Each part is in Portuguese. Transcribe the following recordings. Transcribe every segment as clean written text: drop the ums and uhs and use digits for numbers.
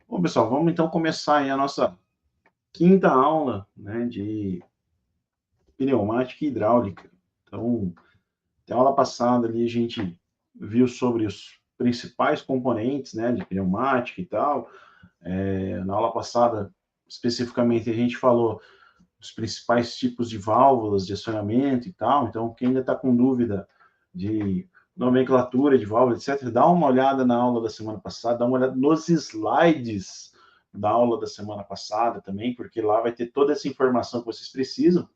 Bom, pessoal, vamos então começar aí a nossa quinta aula, né, de pneumática e hidráulica. Então, na aula passada ali a gente viu sobre os principais componentes, né, de pneumática e tal. Na aula passada, especificamente, a gente falou dos principais tipos de válvulas de acionamento e tal. Então, quem ainda está com dúvida de nomenclatura de válvula, etc., dá uma olhada na aula da semana passada, dá uma olhada nos slides da aula da semana passada também, porque lá vai ter toda essa informação que vocês precisam.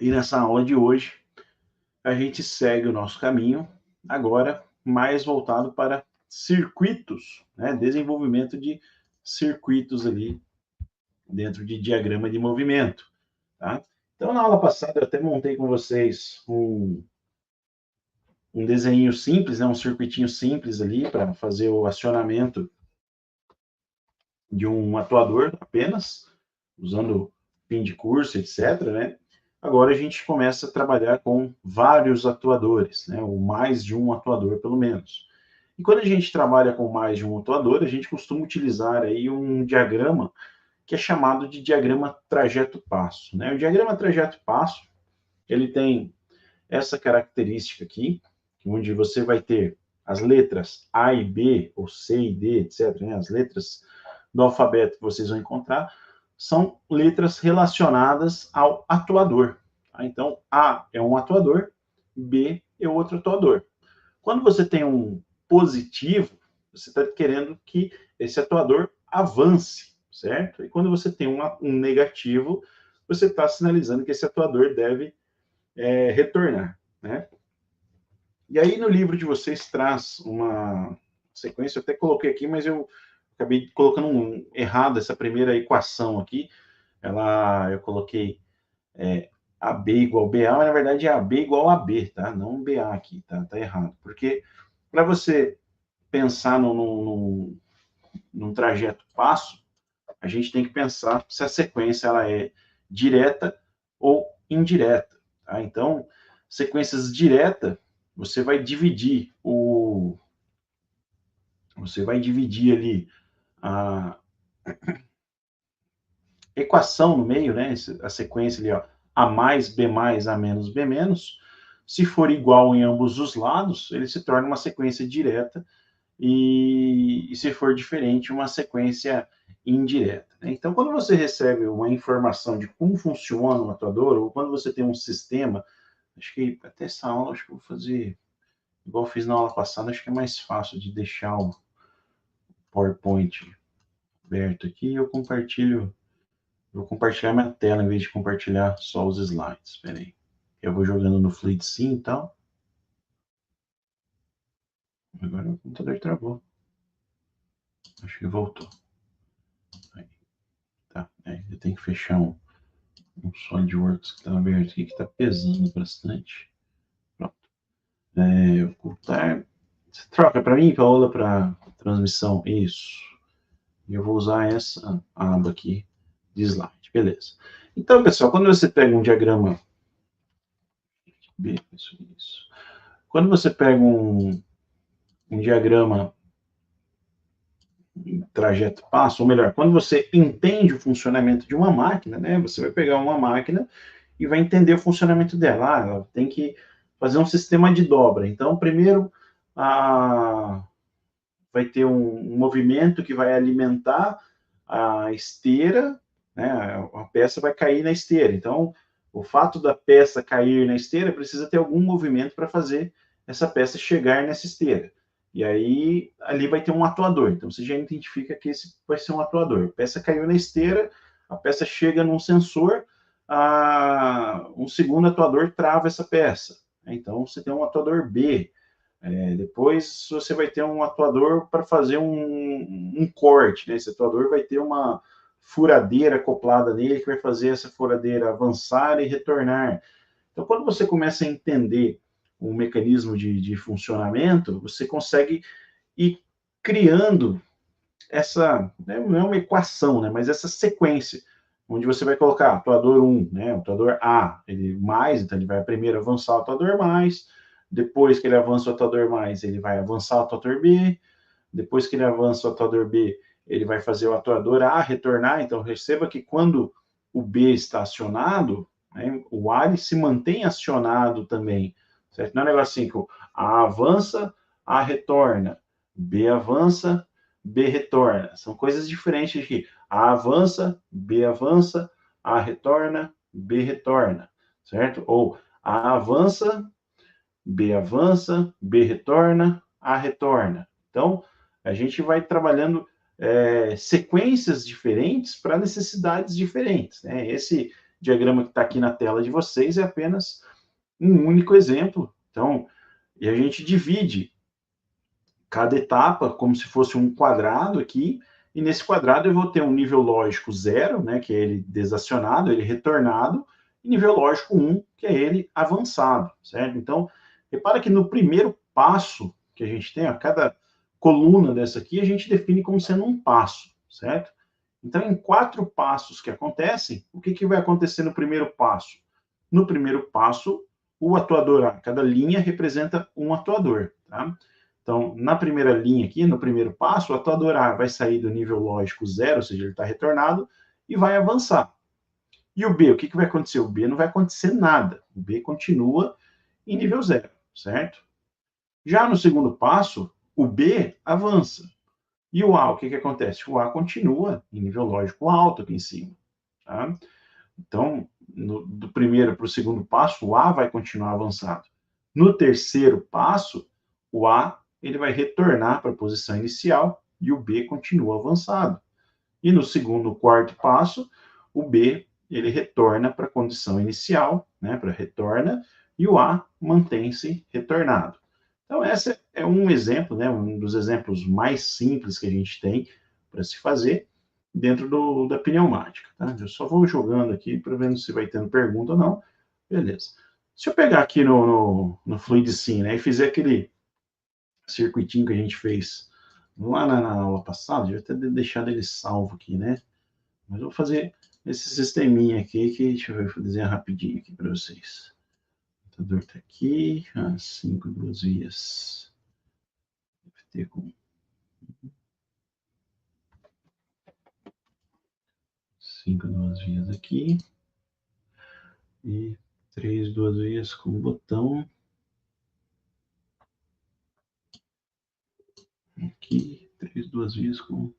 E nessa aula de hoje, a gente segue o nosso caminho, agora mais voltado para circuitos, né? Desenvolvimento de circuitos ali dentro de diagrama de movimento. Tá? Então, na aula passada, eu até montei com vocês um desenho simples, né, um circuitinho simples ali para fazer o acionamento de um atuador apenas, usando fim de curso, etc. Né? Agora a gente começa a trabalhar com vários atuadores, né, ou mais de um atuador, pelo menos. E quando a gente trabalha com mais de um atuador, a gente costuma utilizar aí um diagrama que é chamado de diagrama trajeto-passo. Né? O diagrama trajeto-passo, ele tem essa característica aqui, onde você vai ter as letras A e B, ou C e D, etc., né? As letras do alfabeto que vocês vão encontrar são letras relacionadas ao atuador. Tá? Então, A é um atuador, B é outro atuador. Quando você tem um positivo, você está querendo que esse atuador avance, certo? E quando você tem um negativo, você está sinalizando que esse atuador deve retornar, né? E aí no livro de vocês traz uma sequência, eu até coloquei aqui, mas eu acabei colocando errado essa primeira equação aqui. Eu coloquei AB igual BA, mas na verdade é AB igual a B, tá? Não BA aqui, tá? Tá errado. Porque para você pensar num trajeto passo, a gente tem que pensar se a sequência ela é direta ou indireta. Tá? Então, sequências diretas, você vai dividir ali a equação no meio, né? A sequência ali, ó, A mais, B mais, A menos, B menos. Se for igual em ambos os lados, ele se torna uma sequência direta e se for diferente, uma sequência indireta. Né? Então, quando você recebe uma informação de como funciona o atuador, ou quando você tem um sistema, acho que até essa aula, acho que eu vou fazer igual eu fiz na aula passada, acho que é mais fácil de deixar o PowerPoint aberto aqui e vou compartilhar minha tela em vez de compartilhar só os slides. Espera aí. Eu vou jogando no Fluid Sim e tal. Agora o computador travou. Acho que voltou. Aí, tá. Eu tenho que fechar um SolidWorks que está aberto aqui, que está pesando bastante. Pronto. Ocultar. Você troca para mim, Paola, para transmissão? Isso. E eu vou usar essa aba aqui de slide. Beleza. Então, pessoal, quando você pega um diagrama. Isso. Quando você pega um diagrama trajeto passo, ou melhor, quando você entende o funcionamento de uma máquina, né, você vai pegar uma máquina e vai entender o funcionamento dela. Ela tem que fazer um sistema de dobra. Então, primeiro, vai ter um movimento que vai alimentar a esteira, né, a peça vai cair na esteira. Então, o fato da peça cair na esteira precisa ter algum movimento para fazer essa peça chegar nessa esteira. E aí, ali vai ter um atuador. Então, você já identifica que esse vai ser um atuador. A peça caiu na esteira, a peça chega num sensor, um segundo atuador trava essa peça. Então, você tem um atuador B. Depois você vai ter um atuador para fazer um corte, né? Esse atuador vai ter uma furadeira acoplada nele que vai fazer essa furadeira avançar e retornar. Então, quando você começa a entender o mecanismo de funcionamento, você consegue ir criando essa, né, não é uma equação, né, mas essa sequência, onde você vai colocar atuador 1, né, atuador A, ele mais, então ele vai primeiro avançar o atuador mais, depois que ele avança o atuador mais, ele vai avançar o atuador B, depois que ele avança o atuador B, ele vai fazer o atuador A retornar. Então, perceba que quando o B está acionado, né, o A ele se mantém acionado também, certo? Não é um negócio assim que o A avança, A retorna, B avança, B retorna. São coisas diferentes aqui. A avança, A retorna, B retorna, certo? Ou A avança, B retorna, A retorna. Então, a gente vai trabalhando sequências diferentes para necessidades diferentes, né? Esse diagrama que está aqui na tela de vocês é apenas um único exemplo. Então, e a gente divide cada etapa como se fosse um quadrado aqui, e nesse quadrado eu vou ter um nível lógico 0, né, que é ele desacionado, ele retornado, e nível lógico 1, que é ele avançado, certo? Então, repara que no primeiro passo que a gente tem, a cada coluna dessa aqui, a gente define como sendo um passo, certo? Então, em 4 passos que acontecem, o que vai acontecer no primeiro passo? No primeiro passo, o atuador A, cada linha representa um atuador, tá? Então, na primeira linha aqui, no primeiro passo, o atuador A vai sair do nível lógico 0, ou seja, ele está retornado, e vai avançar. E o B, o que vai acontecer? O B não vai acontecer nada. O B continua em nível 0, certo? Já no segundo passo, o B avança. E o A, o que acontece? O A continua em nível lógico alto aqui em cima. Tá? Então, do primeiro para o segundo passo, o A vai continuar avançado. No terceiro passo, o A ele vai retornar para a posição inicial e o B continua avançado. E no segundo, quarto passo, o B ele retorna para a condição inicial, né, para retorna, e o A mantém-se retornado. Então, esse é um exemplo, né, um dos exemplos mais simples que a gente tem para se fazer dentro da pneumática. Tá? Eu só vou jogando aqui para ver se vai tendo pergunta ou não. Beleza. Se eu pegar aqui no FluidSim, né, e fizer aquele circuitinho que a gente fez lá na aula passada, eu até deixado ele salvo aqui, né? Mas eu vou fazer esse sisteminha aqui, que deixa eu ver, vou desenhar rapidinho aqui para vocês. O computador está aqui, 5 duas vias. FT com 5 duas vias aqui. E 3 duas vias com botão. Aqui, 3 duas vias com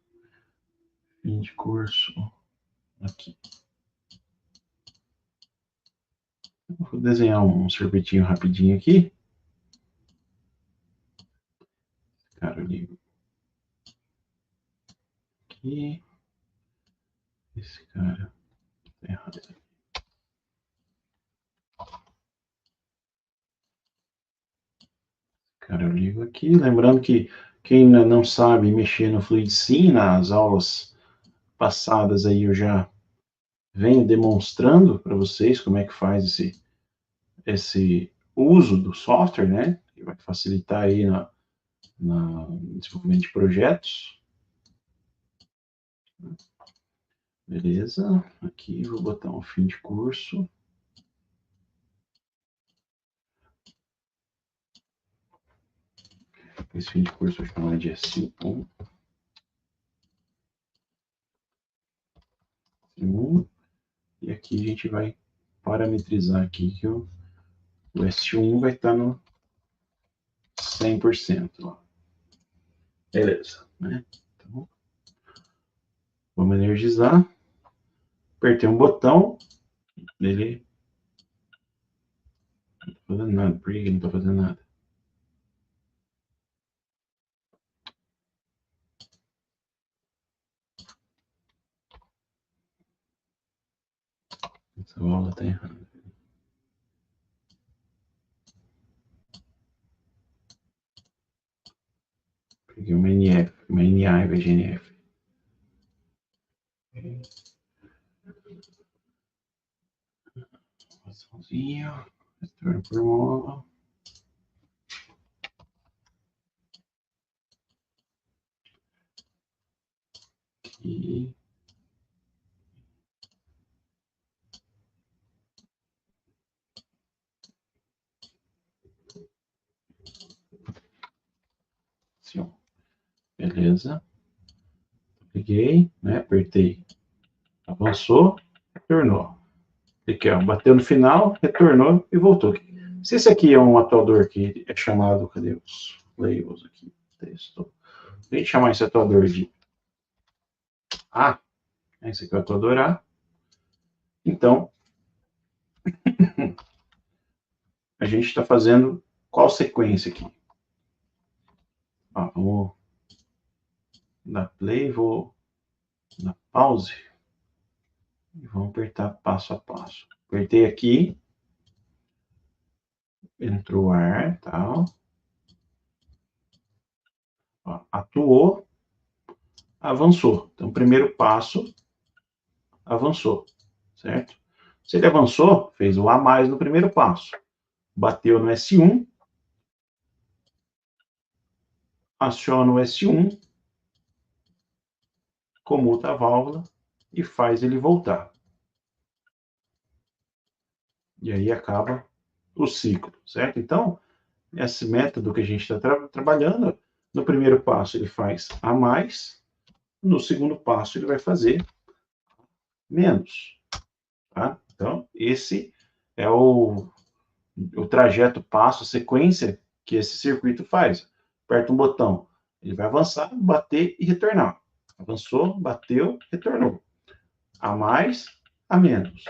fim de curso aqui. Vou desenhar um circuitinho rapidinho aqui. Cara, eu ligo aqui. Esse cara tá errado. Cara, eu ligo aqui. Lembrando que quem ainda não sabe mexer no FluidSim, nas aulas passadas aí eu já venho demonstrando para vocês como é que faz esse uso do software, né? Que vai facilitar aí no desenvolvimento de projetos. Beleza. Aqui vou botar um fim de curso. Esse fim de curso eu vou chamar de S1. E aqui a gente vai parametrizar aqui que o S1 vai estar no 100% lá. Beleza, né? Então, vamos energizar. Apertei um botão, ele não está fazendo nada. Por que ele não está fazendo nada? Essa bola está errada. Peguei uma NF, uma NA em vez de NF. Sozinho, return por mola. Aqui. Assim, ó. Beleza. Peguei, né? Apertei. Avançou, retornou. Aqui, ó, bateu no final, retornou e voltou. Se esse aqui é um atuador que é chamado, cadê os labels aqui? Texto. A gente chamar esse atuador de A, esse aqui é o atuador A. Então, a gente está fazendo qual sequência aqui? Ó, vamos dar play, vou dar pause e vamos apertar passo a passo. Apertei aqui, entrou ar, tal. Ó, atuou, avançou. Então, primeiro passo, avançou, certo? Se ele avançou, fez o A mais no primeiro passo. Bateu no S1, aciona o S1, comuta a válvula e faz ele voltar. E aí acaba o ciclo, certo? Então, esse método que a gente está trabalhando, no primeiro passo ele faz A mais, no segundo passo ele vai fazer menos, tá? Então, esse é o trajeto, passo, sequência que esse circuito faz. Aperta um botão, ele vai avançar, bater e retornar. Avançou, bateu, retornou. A mais, a menos.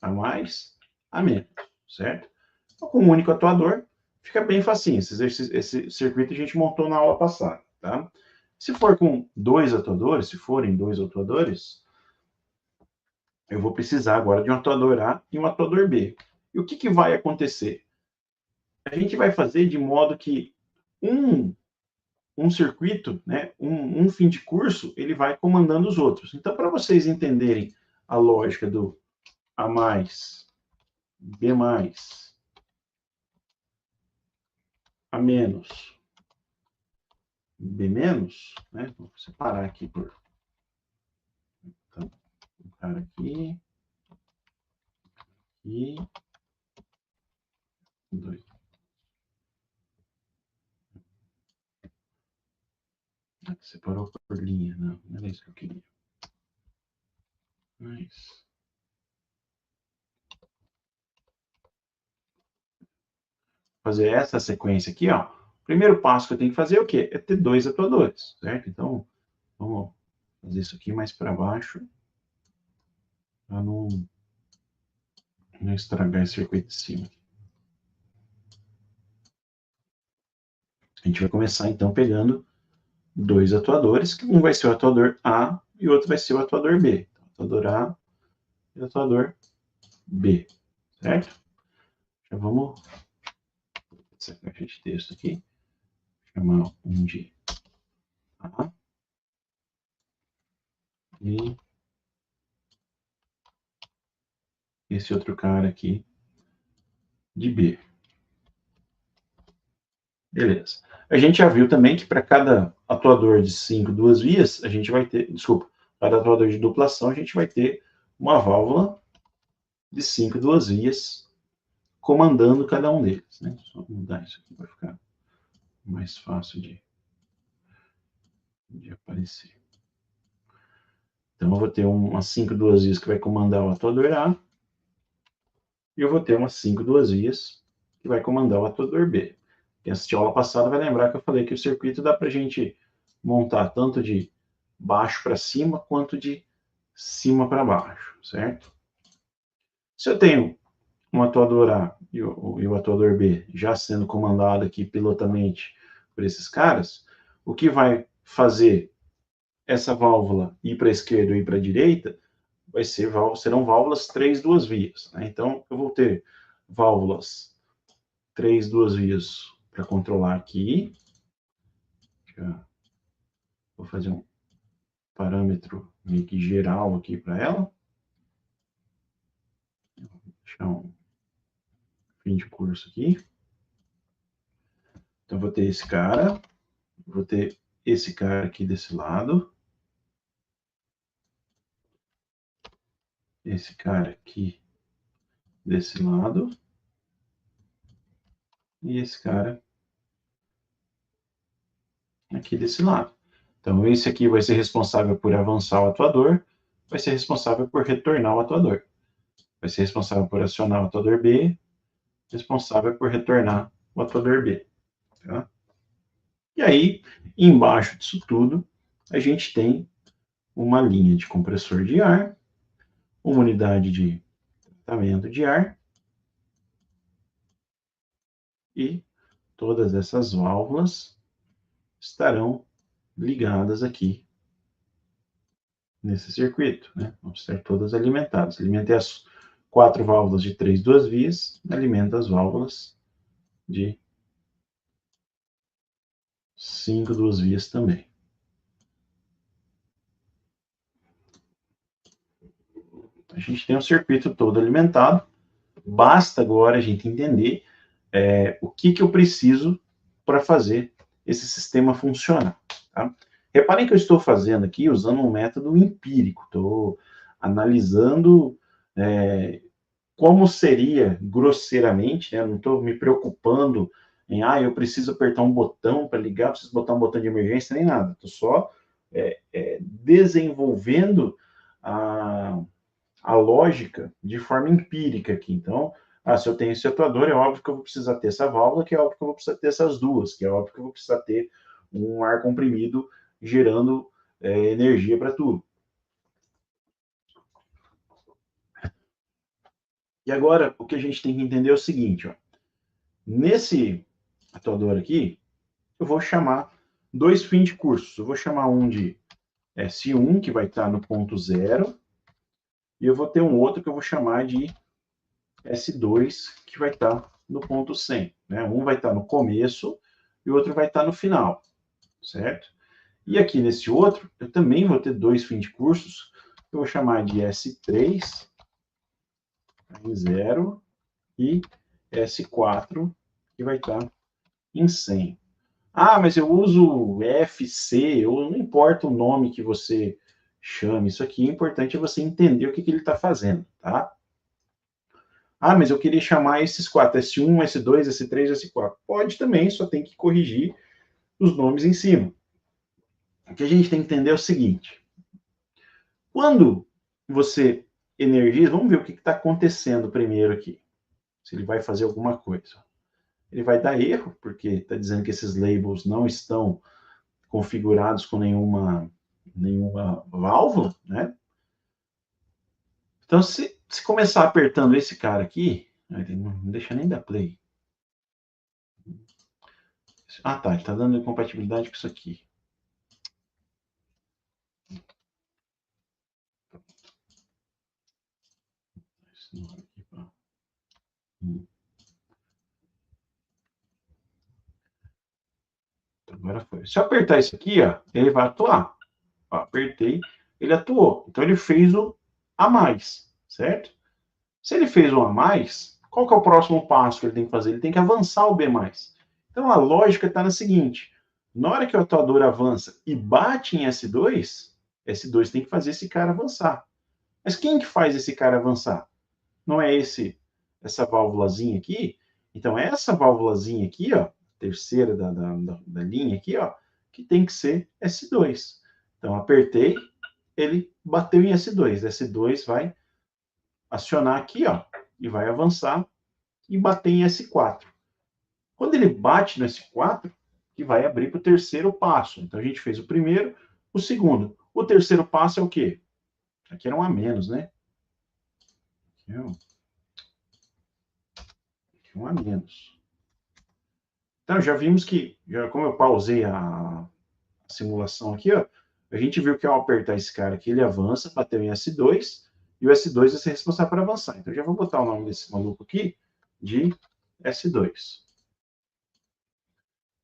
A mais, a menos, certo? Então, com um único atuador, fica bem facinho. Esse circuito a gente montou na aula passada, tá? Se for com dois atuadores, se forem dois atuadores, eu vou precisar agora de um atuador A e um atuador B. E o que, que vai acontecer? A gente vai fazer de modo que um circuito, né, um fim de curso, ele vai comandando os outros. Então, para vocês entenderem a lógica do A mais, B mais, A menos, B menos, né? Vou separar aqui por... Então, um cara aqui, e dois. Separou por linha, não era isso que eu queria. Mas... fazer essa sequência aqui, ó. O primeiro passo que eu tenho que fazer é o quê? É ter dois atuadores, certo? Então, vamos fazer isso aqui mais para baixo, para não estragar esse circuito de cima. A gente vai começar, então, pegando dois atuadores, que um vai ser o atuador A e o outro vai ser o atuador B. Então, atuador A e o atuador B, certo? Já vamos... essa caixa de texto aqui. Chamar um de A e esse outro cara aqui de B. Beleza. A gente já viu também que para cada atuador de 5 duas vias, a gente vai ter, desculpa, cada atuador de duplação, a gente vai ter uma válvula de 5 duas vias comandando cada um deles. Né? Só mudar isso aqui para ficar mais fácil de aparecer. Então, eu vou ter umas 5 duas vias que vai comandar o atuador A, e eu vou ter umas 5 duas vias que vai comandar o atuador B. Quem assistiu a aula passada vai lembrar que eu falei que o circuito dá para a gente montar tanto de baixo para cima quanto de cima para baixo, certo? Se eu tenho um atuador A e o atuador B já sendo comandado aqui pilotamente por esses caras, o que vai fazer essa válvula ir para a esquerda ou ir para a direita serão válvulas 3 duas vias. Né? Então, eu vou ter válvulas 3 duas vias para controlar aqui. Já vou fazer um parâmetro meio que geral aqui para ela. Vou deixar um fim de curso aqui. Então, vou ter esse cara, vou ter esse cara aqui desse lado, esse cara aqui desse lado, e esse cara aqui desse lado. Então, esse aqui vai ser responsável por avançar o atuador, vai ser responsável por retornar o atuador. Vai ser responsável por acionar o atuador B, responsável por retornar o atuador B. Tá? E aí, embaixo disso tudo, a gente tem uma linha de compressor de ar, uma unidade de tratamento de ar e todas essas válvulas estarão ligadas aqui nesse circuito, né? Vão ser todas alimentadas. Alimentei as 4 válvulas de 3 duas vias, alimenta as válvulas de 5 duas vias também. A gente tem o circuito todo alimentado. Basta agora a gente entender o que eu preciso para fazer esse sistema funcionar. Tá? Reparem que eu estou fazendo aqui usando um método empírico. Estou analisando como seria grosseiramente, né? Não estou me preocupando em, eu preciso apertar um botão para ligar, preciso botar um botão de emergência, nem nada. Estou só desenvolvendo a lógica de forma empírica aqui. Então, se eu tenho esse atuador, é óbvio que eu vou precisar ter essa válvula, que é óbvio que eu vou precisar ter essas duas, que é óbvio que eu vou precisar ter um ar comprimido gerando energia para tudo. E agora, o que a gente tem que entender é o seguinte, ó. Nesse atuador aqui, eu vou chamar 2 fins de curso. Eu vou chamar um de S1, que vai estar no ponto 0, e eu vou ter um outro que eu vou chamar de S2, que vai estar no ponto 100. Né? Um vai estar no começo e o outro vai estar no final, certo? E aqui nesse outro, eu também vou ter 2 fins de cursos, eu vou chamar de S3 em 0 e S4, que vai estar em 100. Mas eu uso FC, ou não importa o nome que você chame, isso aqui, o importante é você entender o que ele está fazendo, tá? Mas eu queria chamar esses 4, S1, S2, S3, S4. Pode também, só tem que corrigir os nomes em cima. O que a gente tem que entender é o seguinte: quando você energiza, vamos ver o que está acontecendo primeiro aqui. Se ele vai fazer alguma coisa. Ele vai dar erro, porque está dizendo que esses labels não estão configurados com nenhuma válvula, né? Então, se começar apertando esse cara aqui, não deixa nem dar play. Tá, ele está dando incompatibilidade com isso aqui. Agora foi. Se eu apertar isso aqui, ó, ele vai atuar. Ó, apertei, ele atuou. Então ele fez o a mais, certo? Se ele fez o a mais, qual que é o próximo passo que ele tem que fazer? Ele tem que avançar o B+. Então a lógica está na seguinte: na hora que o atuador avança e bate em S2, S2 tem que fazer esse cara avançar. Mas quem que faz esse cara avançar? Não é essa válvulazinha aqui? Então essa válvulazinha aqui, ó, terceira da linha aqui, ó, que tem que ser S2. Então apertei, ele bateu em S2. S2 vai acionar aqui, ó, e vai avançar e bater em S4. Quando ele bate no S4, que vai abrir para o terceiro passo. Então a gente fez o primeiro, o segundo. O terceiro passo é o quê? Aqui era um a menos, né? Aqui é um a menos. Então já vimos que, como eu pausei a simulação aqui, ó, a gente viu que ao apertar esse cara aqui, ele avança, bateu em S2, e o S2 vai ser responsável por avançar. Então já vou botar o nome desse maluco aqui de S2.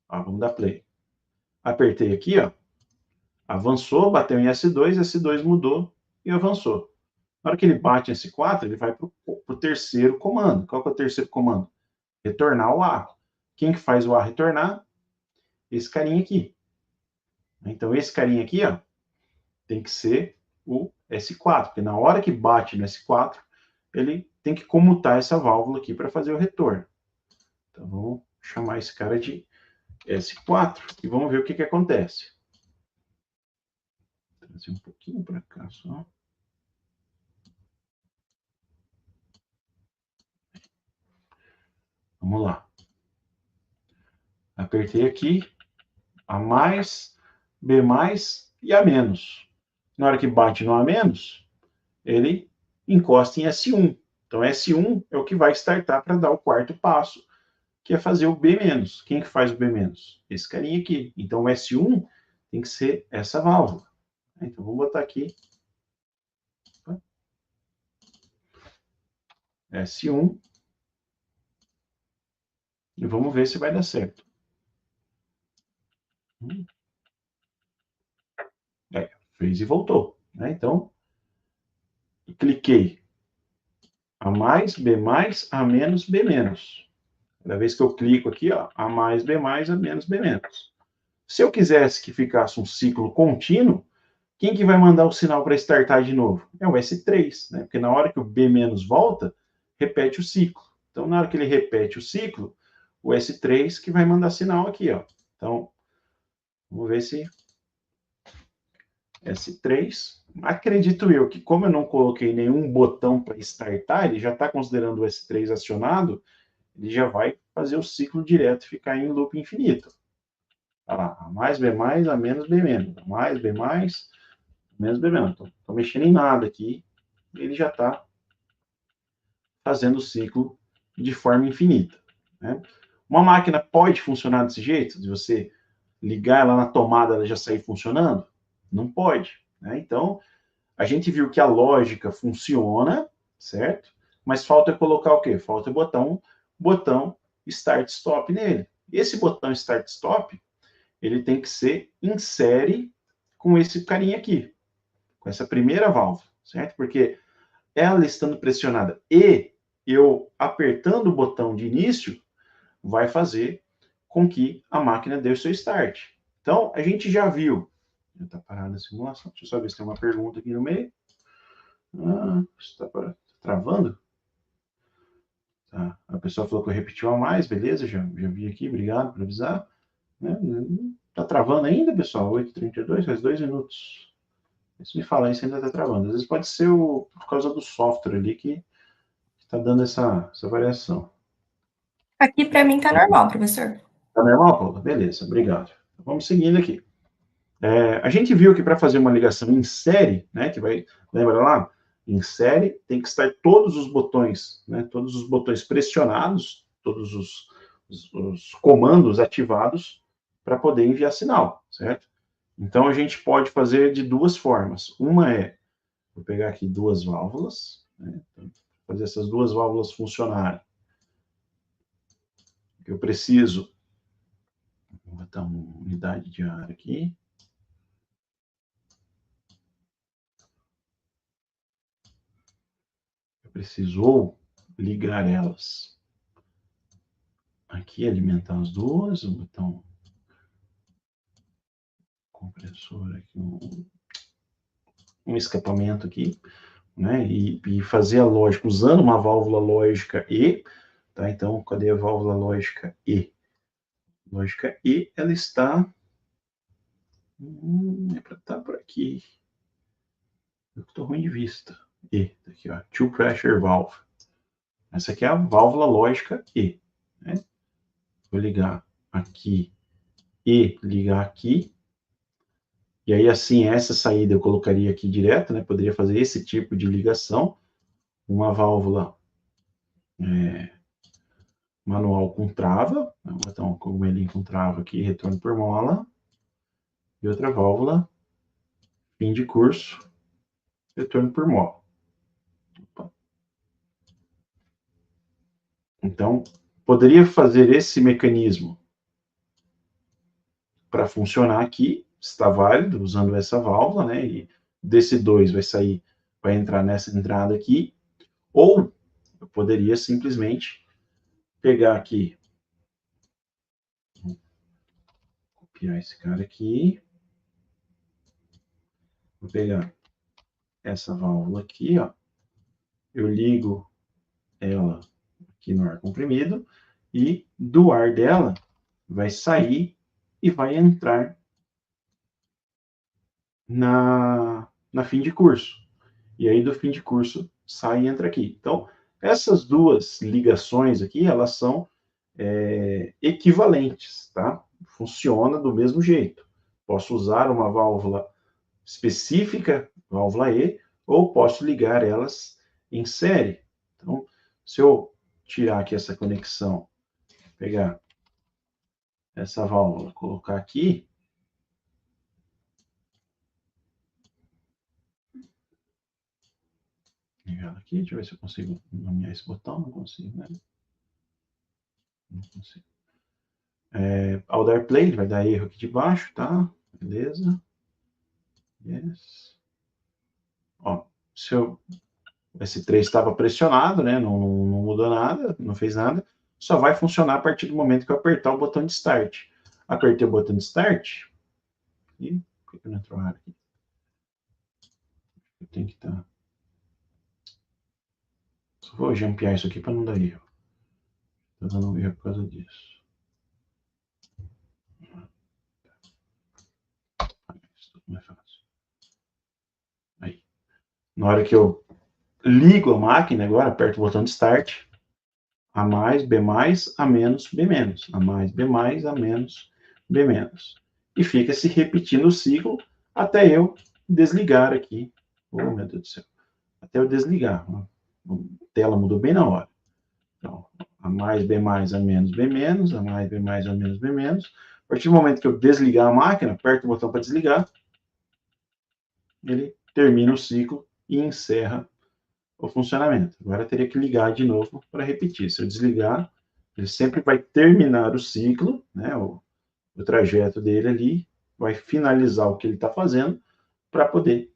Vamos dar play. Apertei aqui, ó, avançou, bateu em S2, S2 mudou e avançou. Na hora que ele bate em S4, ele vai para o terceiro comando. Qual que é o terceiro comando? Retornar o A. Quem que faz o A retornar? Esse carinha aqui. Então, esse carinha aqui, ó, tem que ser o S4, porque na hora que bate no S4, ele tem que comutar essa válvula aqui para fazer o retorno. Então, vamos chamar esse cara de S4 e vamos ver o que acontece. fazer um pouquinho para cá só. Vamos lá. Apertei aqui, A mais, B mais e A menos. Na hora que bate no A menos, ele encosta em S1. Então, S1 é o que vai startar para dar o quarto passo, que é fazer o B menos. Quem que faz o B menos? Esse carinha aqui. Então, o S1 tem que ser essa válvula. Então, vou botar aqui S1 e vamos ver se vai dar certo. Fez e voltou. Né? Então, cliquei A mais, B mais, A menos, B menos. Cada vez que eu clico aqui, ó, A mais, B mais, A menos, B menos. Se eu quisesse que ficasse um ciclo contínuo, quem que vai mandar o sinal para startar de novo? É o S3, né? Porque na hora que o B menos volta, repete o ciclo. Então, na hora que ele repete o ciclo, o S3 que vai mandar sinal aqui, ó. Então, vamos ver se S3. Acredito eu que, como eu não coloquei nenhum botão para startar, ele já está considerando o S3 acionado, ele já vai fazer o ciclo direto e ficar em loop infinito. Olha lá, A mais, B mais, A menos, B menos. A mais, B mais, A menos, B menos. Não estou mexendo em nada aqui, ele já está fazendo o ciclo de forma infinita. Né? Uma máquina pode funcionar desse jeito, de você ligar ela na tomada, ela já sair funcionando? Não pode. Né? Então, a gente viu que a lógica funciona, certo? Mas falta colocar o quê? Falta botar um botão Start-Stop nele. Esse botão Start-Stop, ele tem que ser em série com esse carinha aqui, com essa primeira válvula, certo? Porque ela estando pressionada e eu apertando o botão de início, vai fazer com que a máquina dê o seu start. Então, a gente já viu. Está parada a simulação. Deixa eu só ver se tem uma pergunta aqui no meio. Está travando? Tá. A pessoa falou que eu repetiu a mais, beleza, já vi aqui, obrigado por avisar. Tá travando ainda, pessoal? 8h32, faz 2 minutos. Se me falar isso, ainda está travando. Às vezes pode ser por causa do software ali que está dando essa variação. Aqui para mim tá normal, professor. Tá normal, Paula? Beleza, obrigado. Vamos seguindo aqui. A gente viu que para fazer uma ligação em série, né, que vai, lembra lá? Em série tem que estar todos os botões, né, todos os botões pressionados, todos os comandos ativados para poder enviar sinal, certo? Então a gente pode fazer de duas formas. Uma é, vou pegar aqui duas válvulas, né, fazer essas duas válvulas funcionarem. Eu preciso, vou botar uma unidade de ar aqui. Eu preciso ligar elas aqui, alimentar as duas, vou botar um compressor aqui, um escapamento aqui, né? E fazer a lógica usando uma válvula lógica E, tá? Então, cadê a válvula lógica E? Lógica E, ela está é para estar por aqui. Eu estou ruim de vista. E, aqui, ó, two pressure valve. Essa aqui é a válvula lógica E, né? Vou ligar aqui e ligar aqui. E aí, assim, essa saída eu colocaria aqui direto, né? Poderia fazer esse tipo de ligação. Uma válvula manual com trava. Vou botar um cogumelinho com trava aqui, retorno por mola. E outra válvula, fim de curso, retorno por mola. Opa. Então, poderia fazer esse mecanismo para funcionar aqui, está válido, usando essa válvula, né? E desse 2 vai sair, vai entrar nessa entrada aqui. Ou eu poderia simplesmente pegar aqui, vou copiar esse cara aqui, vou pegar essa válvula aqui, ó, eu ligo ela aqui no ar comprimido e do ar dela vai sair e vai entrar na fim de curso. E aí, do fim de curso, sai e entra aqui. Então, essas duas ligações aqui, elas são equivalentes, tá? Funciona do mesmo jeito. Posso usar uma válvula específica, válvula E, ou posso ligar elas em série. Então, se eu tirar aqui essa conexão, pegar essa válvula, colocar aqui, ligar aqui, deixa eu ver se eu consigo nomear esse botão, não consigo, né? Não consigo. Ao dar play, ele vai dar erro aqui de baixo, tá? Beleza. Yes. Ó, se eu S3 estava pressionado, né? Não mudou nada, não fez nada. Só vai funcionar a partir do momento que eu apertar o botão de Start. Apertei o botão de Start. E por que não entrou ar aqui? Eu tenho que estar. Só vou jampear isso aqui para não dar erro. Está dando erro por causa disso. Isso tudo mais fácil. Aí. Na hora que eu ligo a máquina, agora aperto o botão de Start. A mais, B mais, A menos, B menos. A mais, B mais, A menos, B menos. E fica se repetindo o ciclo até eu desligar aqui. Oh, meu Deus do céu. Até eu desligar. A tela mudou bem na hora. Então, A mais, B mais, A menos, B menos. A mais, B mais, A menos, B menos. A partir do momento que eu desligar a máquina, aperto o botão para desligar, ele termina o ciclo e encerra o funcionamento. Agora eu teria que ligar de novo para repetir. Se eu desligar, ele sempre vai terminar o ciclo, né, o trajeto dele ali, vai finalizar o que ele está fazendo para poder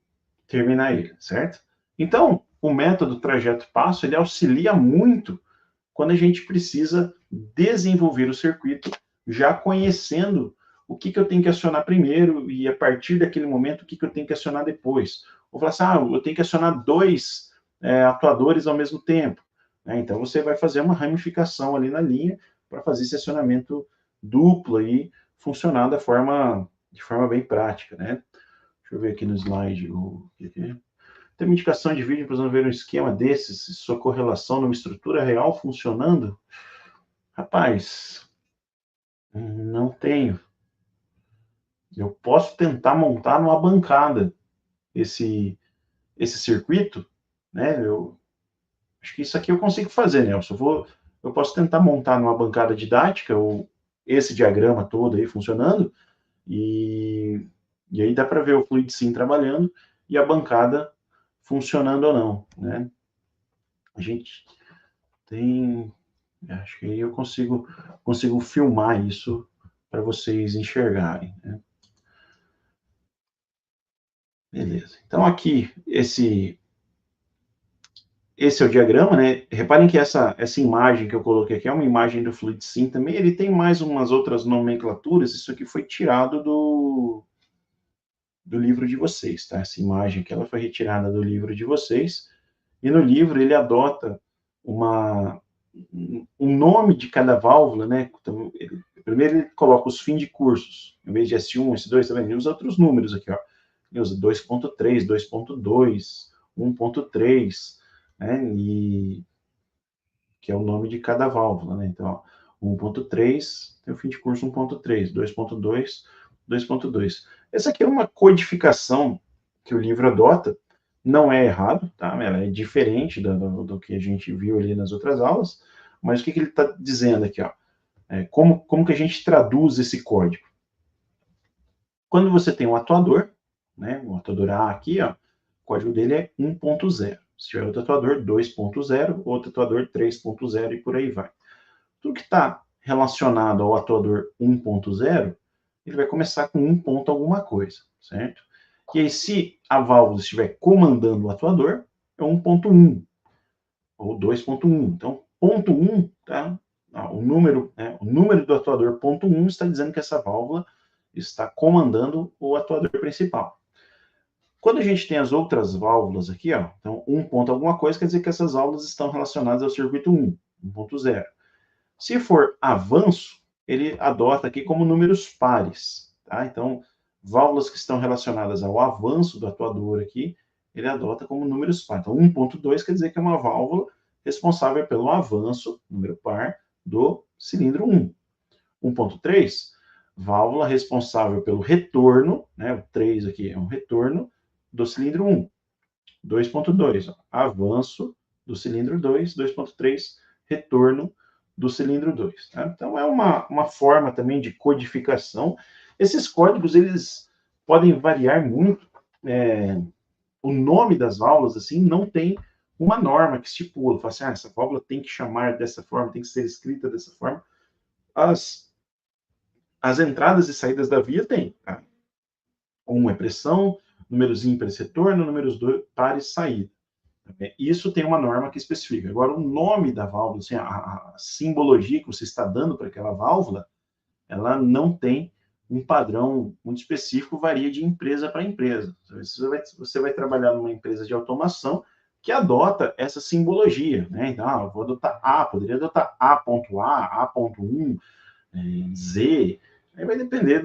terminar ele, certo? Então, o método trajeto passo, ele auxilia muito quando a gente precisa desenvolver o circuito já conhecendo o que eu tenho que acionar primeiro e a partir daquele momento o que eu tenho que acionar depois. Ou falar assim, eu tenho que acionar dois atuadores ao mesmo tempo. Né? Então você vai fazer uma ramificação ali na linha para fazer esse acionamento duplo aí funcionar de forma bem prática. Né? Deixa eu ver aqui no slide o que é. Tem uma indicação de vídeo para ver um esquema desses, sua correlação numa estrutura real funcionando? Rapaz, não tenho. Eu posso tentar montar numa bancada esse circuito, né? Eu acho que isso aqui eu consigo fazer, Nelson. Eu posso tentar montar numa bancada didática esse diagrama todo aí funcionando e aí dá para ver o Fluid Sim trabalhando e a bancada funcionando ou não, né? A gente tem, acho que aí eu consigo filmar isso para vocês enxergarem, né? Beleza. Então aqui esse é o diagrama, né? Reparem que essa imagem que eu coloquei aqui é uma imagem do Fluid Sim também. Ele tem mais umas outras nomenclaturas. Isso aqui foi tirado do livro de vocês, tá? Essa imagem aqui ela foi retirada do livro de vocês. E no livro ele adota um nome de cada válvula, né? Então, primeiro ele coloca os fins de cursos. Em vez de S1, S2, também ele usa outros números aqui, ó. Ele usa 2.3, 2.2, 1.3, né? E que é o nome de cada válvula, né? Então, ó, 1.3 tem o fim de curso 1.3, 2.2, 2.2. Essa aqui é uma codificação que o livro adota, não é errado, tá? Ela é diferente do que a gente viu ali nas outras aulas, mas o que ele está dizendo aqui, ó? Como que a gente traduz esse código? Quando você tem um atuador, né? O atuador A aqui, ó, o código dele é 1.0. Se tiver outro atuador, 2.0, outro atuador 3.0 e por aí vai. Tudo que está relacionado ao atuador 1.0, ele vai começar com 1 ponto alguma coisa, certo? E aí, se a válvula estiver comandando o atuador, é 1.1 ou 2.1. Então, ponto 1, tá? O número do atuador ponto 1 está dizendo que essa válvula está comandando o atuador principal. Quando a gente tem as outras válvulas aqui, ó, então 1 ponto alguma coisa, quer dizer que essas válvulas estão relacionadas ao circuito 1, 1.0. Se for avanço, ele adota aqui como números pares, tá? Então, válvulas que estão relacionadas ao avanço do atuador aqui, ele adota como números par. Então, 1.2 quer dizer que é uma válvula responsável pelo avanço, número par, do cilindro 1. 1.3, válvula responsável pelo retorno, né, o 3 aqui é um retorno do cilindro 1. 2.2, avanço do cilindro 2. 2.3, retorno do cilindro 2. Tá? Então, é uma forma também de codificação. Esses códigos, eles podem variar muito. O nome das válvulas, assim, não tem uma norma que estipula. Fala assim, essa válvula tem que chamar dessa forma, tem que ser escrita dessa forma. As entradas e saídas da via tem. Tá? 1 é pressão, números ímpares retorno, números pares saída. Isso tem uma norma que especifica. Agora, o nome da válvula, assim, a simbologia que você está dando para aquela válvula, ela não tem um padrão muito específico, varia de empresa para empresa. Você vai trabalhar numa empresa de automação que adota essa simbologia, né? Então, vou adotar A, poderia adotar A.A, A.1, Z. Aí vai depender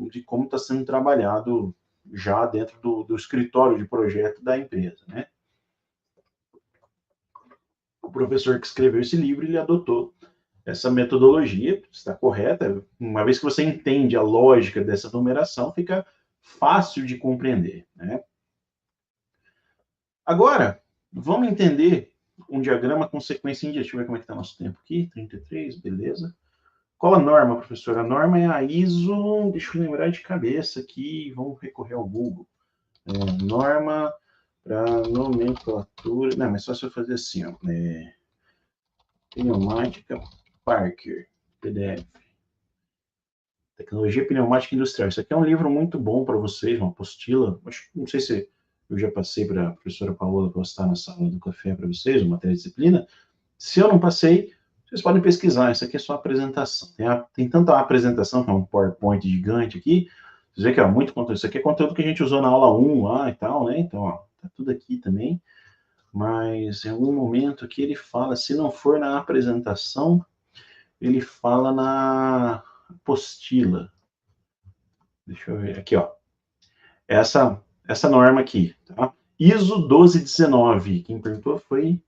de como está sendo trabalhado já dentro do escritório de projeto da empresa, né? O professor que escreveu esse livro, ele adotou essa metodologia, está correta. Uma vez que você entende a lógica dessa numeração, fica fácil de compreender, né? Agora, vamos entender um diagrama com sequência indígena. Deixa eu ver como é que está nosso tempo aqui. 33, beleza. Qual a norma, professor? A norma é a ISO, deixa eu lembrar de cabeça aqui, vamos recorrer ao Google. Norma para nomenclatura. Não, mas só se eu fazer assim, ó. Pneumática Parker, PDF. Tecnologia Pneumática Industrial. Isso aqui é um livro muito bom para vocês, uma apostila. Não sei se eu já passei para a professora Paola postar na sala do café para vocês, uma matéria de disciplina. Se eu não passei, vocês podem pesquisar. Isso aqui é só apresentação. Tem tanta apresentação, que é um PowerPoint gigante aqui. Vocês veem que é muito conteúdo. Isso aqui é conteúdo que a gente usou na aula 1 lá e tal, né? Então, ó, tá tudo aqui também. Mas em algum momento aqui ele fala, se não for na apresentação, ele fala na apostila. Deixa eu ver aqui, ó. Essa norma aqui, tá? ISO 1219. Quem perguntou foi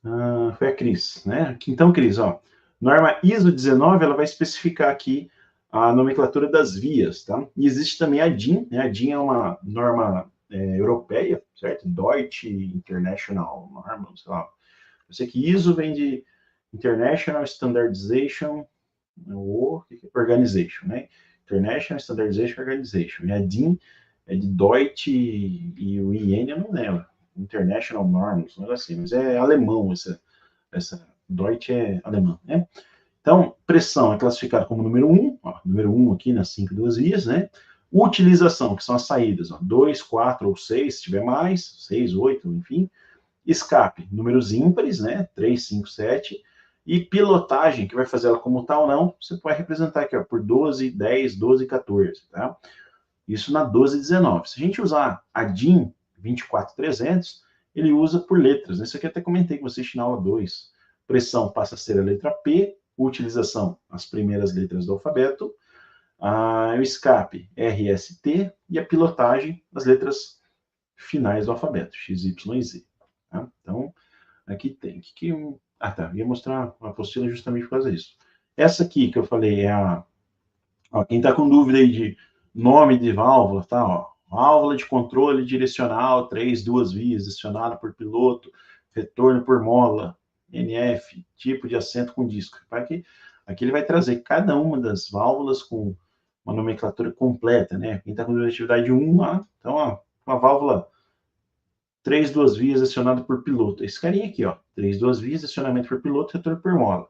a Cris, né? Então, Cris, ó, norma ISO 19, ela vai especificar aqui a nomenclatura das vias, tá? E existe também a DIN, né? A DIN é uma norma europeia, certo? Deutsche International Norm, sei lá. Eu sei que ISO vem de International Standardization Organization, né? International Standardization Organization. E a DIN é de Deutsche e o IN eu não lembro. International Norms, não é assim, mas é alemão essa Deutsche é alemã, né? Então, pressão é classificada como número 1, ó, número 1 aqui nas 5 duas vias, né? Utilização, que são as saídas, ó, 2, 4 ou 6, se tiver mais, 6, 8, enfim. Escape, números ímpares, né? 3, 5, 7. E pilotagem, que vai fazer ela como tal ou não, você pode representar aqui, ó, por 12, 10, 12, 14, tá? Isso na 1219. Se a gente usar a DIN 24300, ele usa por letras. Isso aqui até comentei com vocês na aula 2. Pressão passa a ser a letra P, utilização, as primeiras letras do alfabeto, o escape, RST, e a pilotagem, as letras finais do alfabeto, X, Y e Z. Tá? Então, aqui tem. Tá, ia mostrar uma apostila justamente por causa disso. Essa aqui que eu falei é a... Ó, quem está com dúvida aí de nome de válvula, tá? Ó, válvula de controle direcional, 3, 2 vias, acionada por piloto, retorno por mola, NF, tipo de assento com disco. Aqui ele vai trazer cada uma das válvulas com uma nomenclatura completa, né? Quem está com atividade 1 lá, então, ó, uma válvula 3, 2 vias, acionada por piloto. Esse carinha aqui, ó, 3, 2 vias, acionamento por piloto, retorno por mola.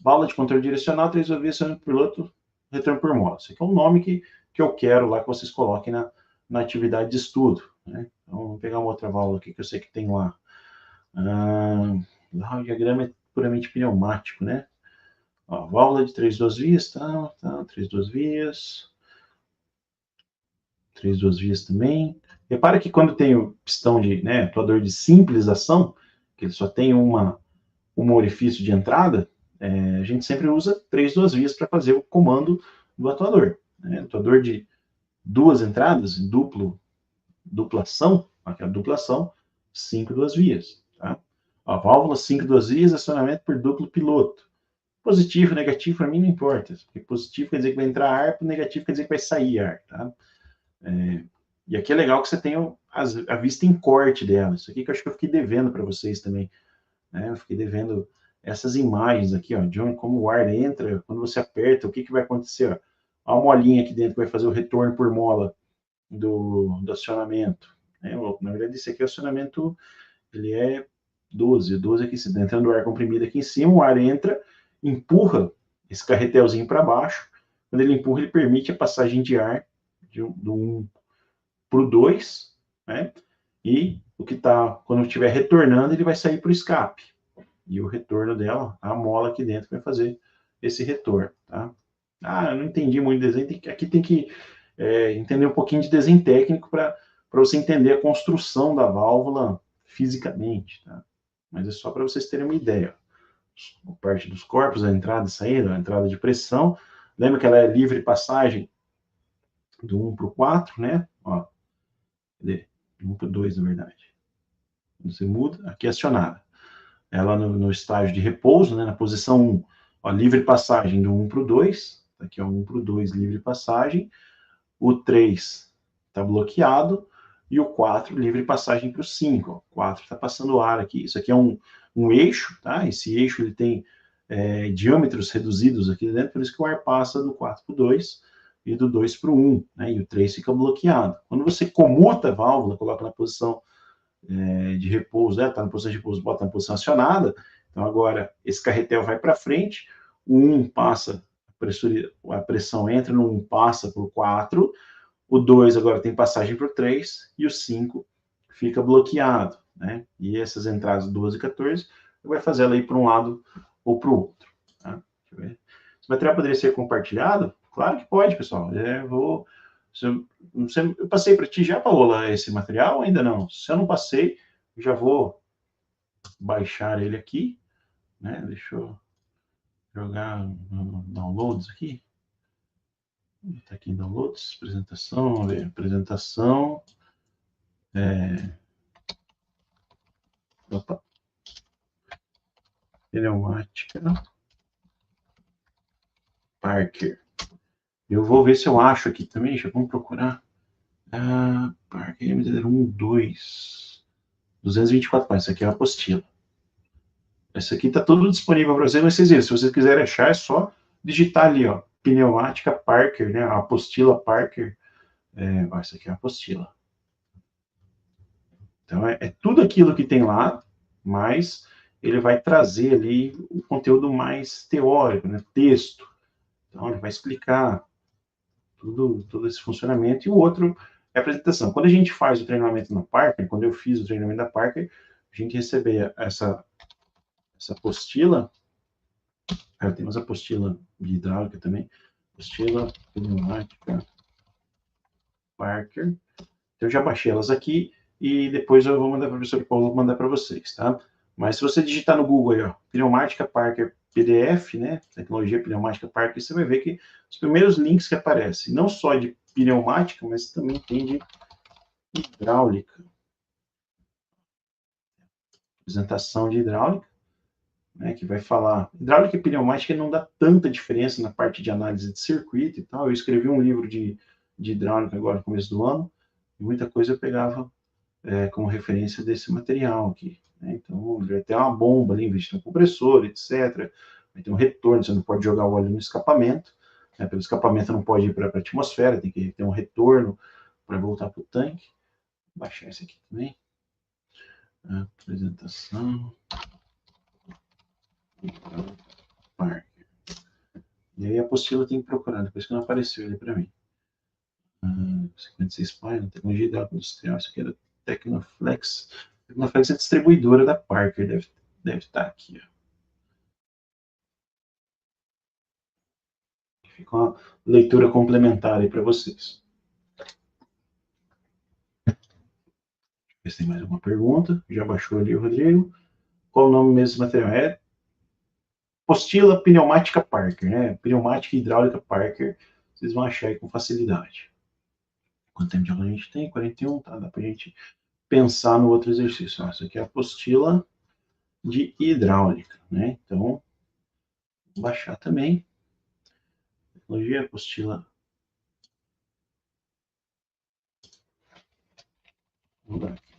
Válvula de controle direcional, 3, 2 vias, acionamento por piloto, retorno por mola. Esse aqui é um nome que eu quero lá que vocês coloquem na atividade de estudo, né? Então, vamos pegar uma outra válvula aqui que eu sei que tem lá. Lá o diagrama é puramente pneumático, né? Ó, válvula de 3, 2 vias, tá, 3, 2 vias. 3, 2 vias também. Repara que quando tem o pistão de, né, atuador de simples ação, que ele só tem um orifício de entrada, a gente sempre usa 3, 2 vias para fazer o comando do atuador. Né? Atuador de duas entradas, duplação, aquela duplação, 5 duas vias, tá? A válvula 5 duas vias, acionamento por duplo piloto. Positivo, negativo, para mim não importa. Porque positivo quer dizer que vai entrar ar, negativo quer dizer que vai sair ar, tá? E aqui é legal que você tem a vista em corte dela. Isso aqui que eu acho que eu fiquei devendo para vocês também, né? Eu fiquei devendo essas imagens aqui, ó, de onde, como o ar entra, quando você aperta, o que vai acontecer, ó. Há uma molinha aqui dentro que vai fazer o retorno por mola do acionamento. Na verdade, esse aqui é o acionamento, ele é 12 aqui, entrando o ar comprimido aqui em cima, o ar entra, empurra esse carretelzinho para baixo. Quando ele empurra, ele permite a passagem de ar do 1 para o 2, né? E o que está, quando estiver retornando, ele vai sair para o escape. E o retorno dela, a mola aqui dentro vai fazer esse retorno, tá? Ah, eu não entendi muito de desenho. Aqui tem que entender um pouquinho de desenho técnico para você entender a construção da válvula fisicamente, tá? Mas é só para vocês terem uma ideia. A parte dos corpos, a entrada e saída, a entrada de pressão. Lembra que ela é livre passagem do 1 para o 4, né? Ó, cadê? 1 para o 2, na verdade. Você muda, aqui é acionada. Ela no estágio de repouso, né, na posição 1, ó, livre passagem do 1 para o 2, aqui é o 1 para o 2, livre passagem, o 3 está bloqueado, e o 4, livre passagem para o 5, ó, o 4 está passando ar aqui, isso aqui é um eixo, tá? Esse eixo ele tem diâmetros reduzidos aqui dentro, por isso que o ar passa do 4 para o 2, e do 2 para o 1, né, e o 3 fica bloqueado. Quando você comuta a válvula, coloca na posição de repouso, né? Está na posição de repouso, bota na posição acionada. Então, agora, esse carretel vai para frente, o 1 passa, a pressão entra no 1, passa para o 4, o 2 agora tem passagem para o 3, e o 5 fica bloqueado, né? E essas entradas 12 e 14, vai fazer ela ir para um lado ou para o outro, tá? Deixa eu ver. Esse material poderia ser compartilhado? Claro que pode, pessoal. Eu passei para ti já, Paola, esse material? Ainda não. Se eu não passei, já vou baixar ele aqui, né? Deixa eu jogar no downloads aqui. Está aqui em downloads, apresentação, vamos ver, apresentação. Opa. Pneumática Parker. Eu vou ver se eu acho aqui também, já vamos procurar. Parker MD-1, 224 páginas. Essa aqui é a apostila. Essa aqui está tudo disponível para vocês, mas vocês viram, se vocês quiserem achar, é só digitar ali, ó, pneumática Parker, né, a apostila Parker. Essa aqui é a apostila. Então, é tudo aquilo que tem lá, mas ele vai trazer ali o conteúdo mais teórico, né, texto. Então, ele vai explicar todo esse funcionamento. E o outro é a apresentação. Quando a gente faz o treinamento na Parker, quando eu fiz o treinamento da Parker, a gente recebia essa apostila. Temos a apostila de hidráulica também. Apostila pneumática Parker. Então, eu já baixei elas aqui e depois eu vou mandar para o professor Paulo mandar para vocês, tá? Mas se você digitar no Google aí, ó, pneumática Parker PDF, né? Tecnologia pneumática Parker, você vai ver que os primeiros links que aparecem, não só de pneumática, mas também tem de hidráulica. Apresentação de hidráulica, né, que vai falar. Hidráulica e pneumática não dá tanta diferença na parte de análise de circuito e tal. Eu escrevi um livro de hidráulica agora no começo do ano, e muita coisa eu pegava como referência desse material aqui, né? Então, vai ter uma bomba ali, investir no compressor, etc. Vai ter um retorno, você não pode jogar o óleo no escapamento, né? Pelo escapamento não pode ir para a atmosfera, tem que ter um retorno para voltar para o tanque. Vou baixar esse aqui também. Apresentação. Parker. E aí a apostila tem que procurar, depois que não apareceu ele para mim. 56 páginas, tecnologia hidráulica industrial, isso aqui era Tecnoflex. Tecnoflex é distribuidora da Parker, deve estar aqui. Ó. Fica uma leitura complementar aí para vocês. Ver se tem mais alguma pergunta. Já baixou ali o Rodrigo. Qual o nome mesmo do material? É apostila pneumática Parker, né? Pneumática hidráulica Parker. Vocês vão achar aí com facilidade. Quanto tempo de aula a gente tem? 41, tá? Dá pra gente pensar no outro exercício. Essa aqui é a apostila de hidráulica, né? Então, vou baixar também. Tecnologia, apostila. Vamos dar aqui.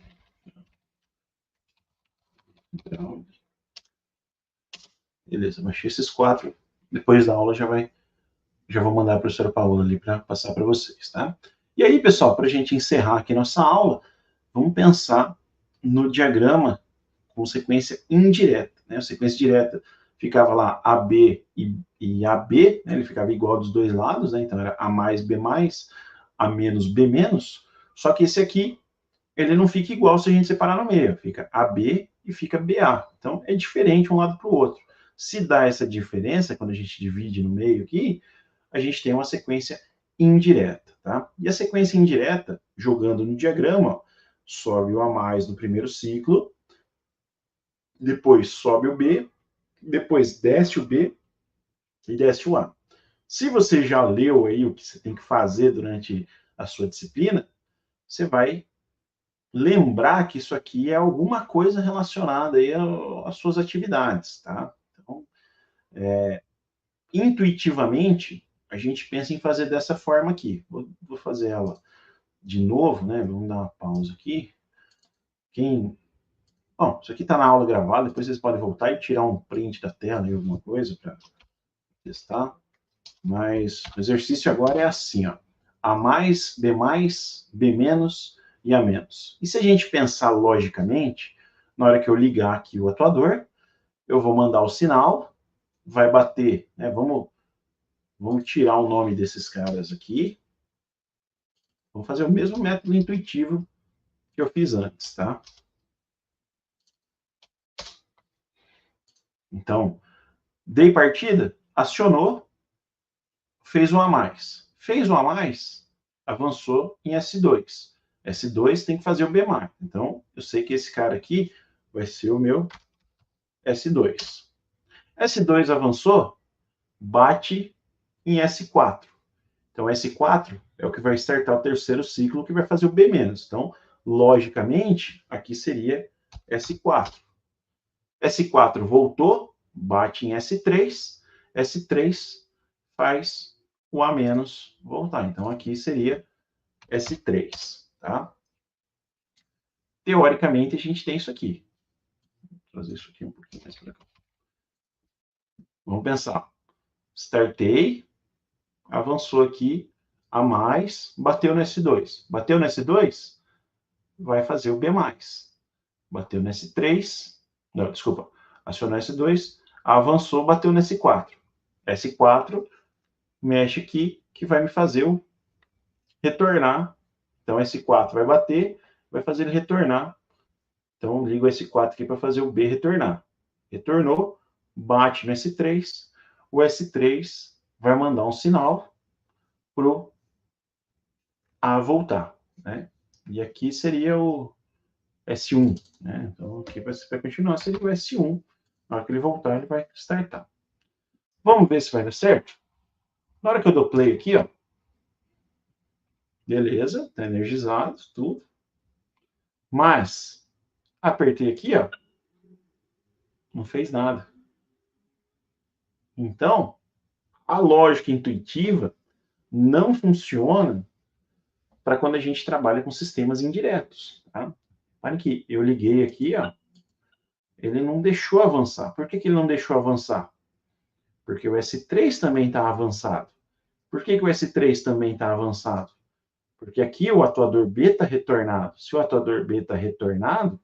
Hidráulica. Beleza, baixei esses 4. Depois da aula já vou mandar a professora Paola ali para passar para vocês, tá? E aí, pessoal, para a gente encerrar aqui nossa aula, vamos pensar no diagrama com sequência indireta, né? A sequência direta ficava lá AB e AB, né? Ele ficava igual dos dois lados, né? Então era A mais, B mais, A menos, B menos. Só que esse aqui, ele não fica igual se a gente separar no meio. Fica AB e fica BA. Então é diferente um lado para o outro. Se dá essa diferença, quando a gente divide no meio aqui, a gente tem uma sequência indireta, tá? E a sequência indireta, jogando no diagrama, ó, sobe o A mais no primeiro ciclo, depois sobe o B, depois desce o B e desce o A. Se você já leu aí o que você tem que fazer durante a sua disciplina, você vai lembrar que isso aqui é alguma coisa relacionada aí às suas atividades, tá? Então, intuitivamente, a gente pensa em fazer dessa forma aqui. Vou fazer ela de novo, né? Vamos dar uma pausa aqui. Bom, isso aqui está na aula gravada, depois vocês podem voltar e tirar um print da tela, alguma coisa para testar. Mas o exercício agora é assim, ó. A mais, B menos e A menos. E se a gente pensar logicamente, na hora que eu ligar aqui o atuador, eu vou mandar o sinal, vai bater, né? Vamos tirar o nome desses caras aqui. Vamos fazer o mesmo método intuitivo que eu fiz antes, tá? Então, dei partida, acionou, fez um a mais. Fez um a mais, avançou em S2. S2 tem que fazer o B mar. Então, eu sei que esse cara aqui vai ser o meu S2. S2 avançou, bate em S4. Então, S4 é o que vai startar o terceiro ciclo, que vai fazer o B-. Então, logicamente, aqui seria S4. S4 voltou, bate em S3. S3 faz o A- voltar. Então, aqui seria S3, tá? Teoricamente, a gente tem isso aqui. Vou trazer isso aqui um pouquinho mais para cá. Vamos pensar. Startei, avançou aqui, A mais, bateu no S2. Bateu no S2, vai fazer o B+. Bateu no S3, não, desculpa, acionou S2, avançou, bateu no S4. S4 mexe aqui, que vai me fazer o retornar. Então, S4 vai bater, vai fazer ele retornar. Então, ligo o S4 aqui para fazer o B retornar. Retornou, bate no S3, o S3 vai mandar um sinal para o A voltar, né? E aqui seria o S1, né? Então, aqui vai continuar, seria o S1. Na hora que ele voltar, ele vai startar. Vamos ver se vai dar certo? Na hora que eu dou play aqui, ó, beleza, tá energizado, tudo. Mas, apertei aqui, ó, não fez nada. Então, a lógica intuitiva não funciona para quando a gente trabalha com sistemas indiretos, tá? Olha que eu liguei aqui, ó, ele não deixou avançar. Por que ele não deixou avançar? Porque o S3 também está avançado. Por que o S3 também está avançado? Porque aqui o atuador B está retornado. Se o atuador B está retornado,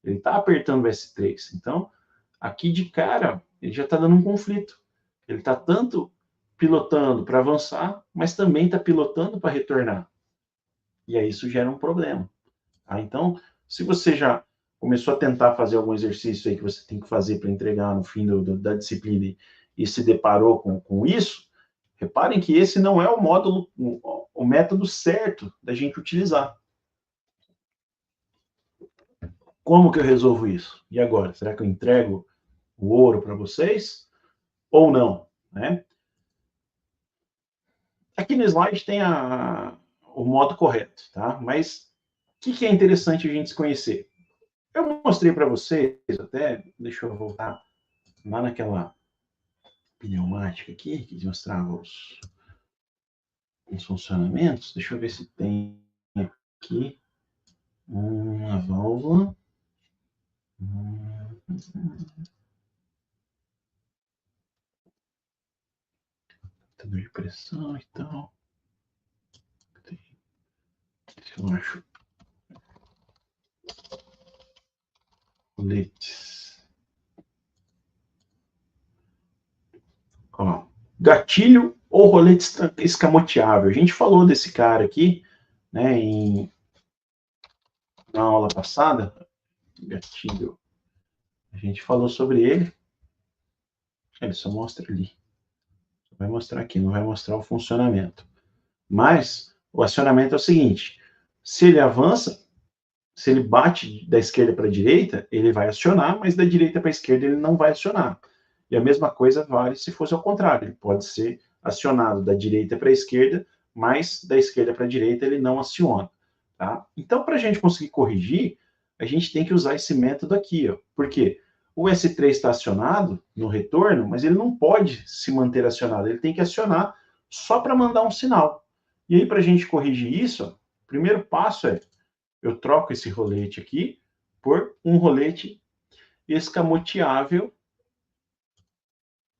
ele está apertando o S3. Então, aqui de cara, ele já está dando um conflito. Ele está tanto pilotando para avançar, mas também está pilotando para retornar. E aí isso gera um problema. Tá? Então, se você já começou a tentar fazer algum exercício aí que você tem que fazer para entregar no fim da disciplina e se deparou com isso, reparem que esse não é o módulo, o método certo da gente utilizar. Como que eu resolvo isso? E agora? Será que eu entrego o ouro para vocês ou não? Né? Aqui no slide tem o modo correto, tá? Mas o que é interessante a gente se conhecer? Eu mostrei para vocês, até, deixa eu voltar lá naquela pneumática aqui, que mostrava os funcionamentos. Deixa eu ver se tem aqui uma válvula. Computador de pressão e tal. Se eu acho. Coletes. Ó, gatilho ou rolete escamoteável. A gente falou desse cara aqui, né, na aula passada. Gatilho. A gente falou sobre ele. Ele só mostra ali. Só vai mostrar aqui, não vai mostrar o funcionamento. Mas o acionamento é o seguinte: se ele avança, se ele bate da esquerda para a direita, ele vai acionar, mas da direita para a esquerda ele não vai acionar. E a mesma coisa vale se fosse ao contrário. Ele pode ser acionado da direita para a esquerda, mas da esquerda para a direita ele não aciona. Tá? Então, para a gente conseguir corrigir, a gente tem que usar esse método aqui. Ó. Por quê? O S3 está acionado no retorno, mas ele não pode se manter acionado. Ele tem que acionar só para mandar um sinal. E aí, para a gente corrigir isso, ó, o primeiro passo é eu troco esse rolete aqui por um rolete escamoteável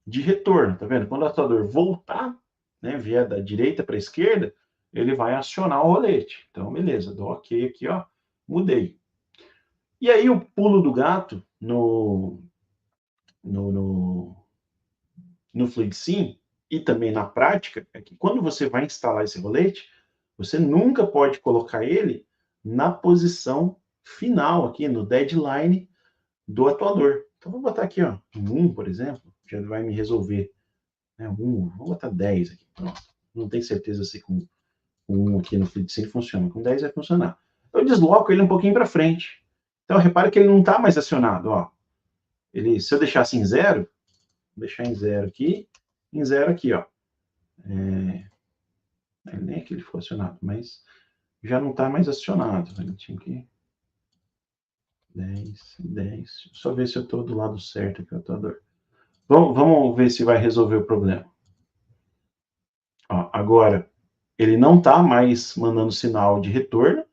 de retorno, tá vendo? Quando o atuador voltar, né, vier da direita para a esquerda, ele vai acionar o rolete. Então, beleza, dou OK aqui, ó, mudei. E aí o pulo do gato no FluidSim e também na prática é que quando você vai instalar esse rolete, você nunca pode colocar ele na posição final aqui, no deadline do atuador. Então, vou botar aqui, ó, um 1, por exemplo, já vai me resolver. Né, vou botar 10 aqui. Pronto. Não tenho certeza se com 1 aqui no FluidSim funciona. Com 10 vai funcionar. Eu desloco ele um pouquinho para frente. Então, repare que ele não está mais acionado. Ó. Ele, se eu deixasse em 0, vou deixar em 0 aqui, em 0 aqui, ó. Nem é que ele foi acionado, mas já não está mais acionado. A gente tinha que 10, 10. Só ver se eu estou do lado certo aqui, o atuador. Vamos ver se vai resolver o problema. Ó, agora, ele não está mais mandando sinal de retorno.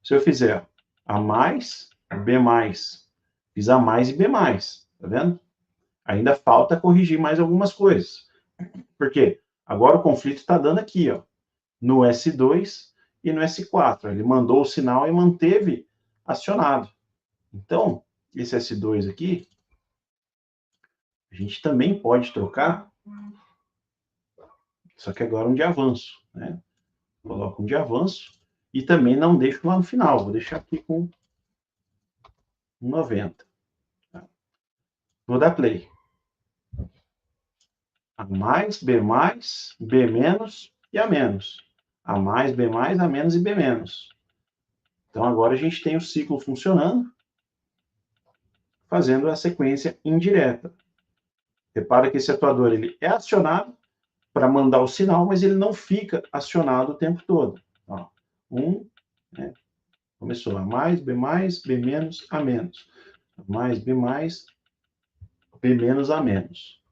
Se eu fizer A mais, B mais, fiz A mais e B mais, tá vendo? Ainda falta corrigir mais algumas coisas. Por quê? Agora o conflito está dando aqui, ó, no S2 e no S4. Ele mandou o sinal e manteve acionado. Então, esse S2 aqui, a gente também pode trocar, só que agora um de avanço, né? Coloco um de avanço e também não deixo lá no final, vou deixar aqui com 90. Tá? Vou dar play. A mais, B mais, B menos e A menos. A mais, B mais, A menos e B menos. Então agora a gente tem o ciclo funcionando, fazendo a sequência indireta. Repara que esse atuador ele é acionado para mandar o sinal, mas ele não fica acionado o tempo todo. Ó, né? Começou A mais, B menos, A menos. A mais, B menos, A menos.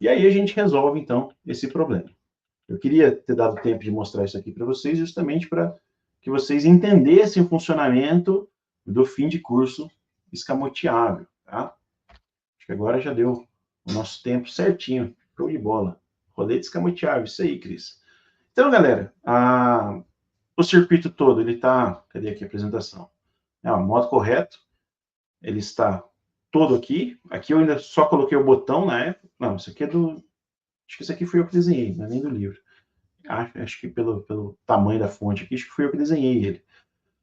E aí a gente resolve, então, esse problema. Eu queria ter dado tempo de mostrar isso aqui para vocês, justamente para que vocês entendessem o funcionamento do fim de curso escamoteável, tá? Acho que agora já deu o nosso tempo certinho. Show de bola. Rolete escamoteável, isso aí, Cris. Então, galera, o circuito todo, ele está... Cadê aqui a apresentação? O modo correto, ele está todo aqui. Aqui eu ainda só coloquei o botão na época. Não, isso aqui é do... Acho que isso aqui foi eu que desenhei, não é nem do livro. Acho que pelo tamanho da fonte aqui, acho que fui eu que desenhei ele.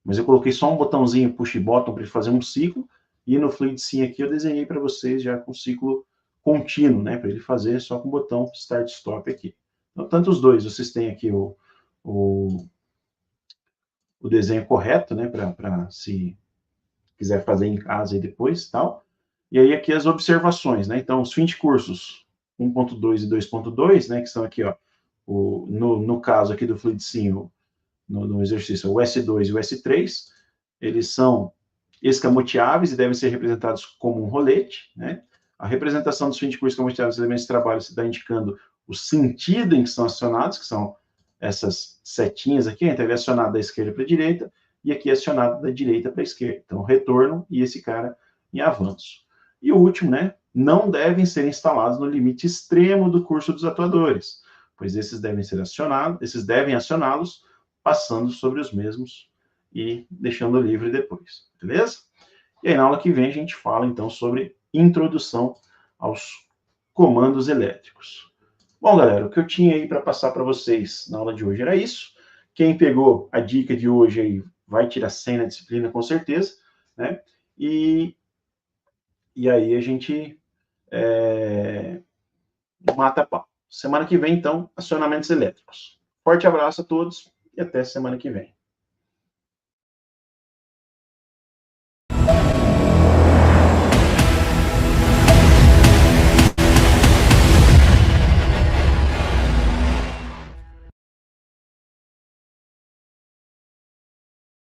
Mas eu coloquei só um botãozinho push button para ele fazer um ciclo. E no FluidSim aqui eu desenhei para vocês já com ciclo contínuo, né? Para ele fazer só com o botão start stop aqui. Então, tanto os dois, vocês têm aqui o desenho correto, né? Para se quiser fazer em casa e depois tal. E aí aqui as observações, né? Então, os fim de cursos 1.2 e 2.2, né? Que estão aqui, ó. No caso aqui do FluidSim, no exercício. O S2 e o S3, eles são escamoteáveis e devem ser representados como um rolete, né? A representação dos fins de curso escamoteáveis dos elementos de trabalho se dá indicando o sentido em que são acionados, que são essas setinhas aqui, então ele é acionado da esquerda para a direita, e aqui é acionado da direita para a esquerda. Então, retorno e esse cara em avanço. E o último, né? Não devem ser instalados no limite extremo do curso dos atuadores, pois esses devem ser acionados, esses devem acioná-los passando sobre os mesmos e deixando livre depois, beleza? E aí, na aula que vem, a gente fala, então, sobre introdução aos comandos elétricos. Bom, galera, o que eu tinha aí para passar para vocês na aula de hoje era isso. Quem pegou a dica de hoje aí vai tirar 100 na disciplina, com certeza, né? E aí a gente mata a pau. Semana que vem, então, acionamentos elétricos. Forte abraço a todos e até semana que vem.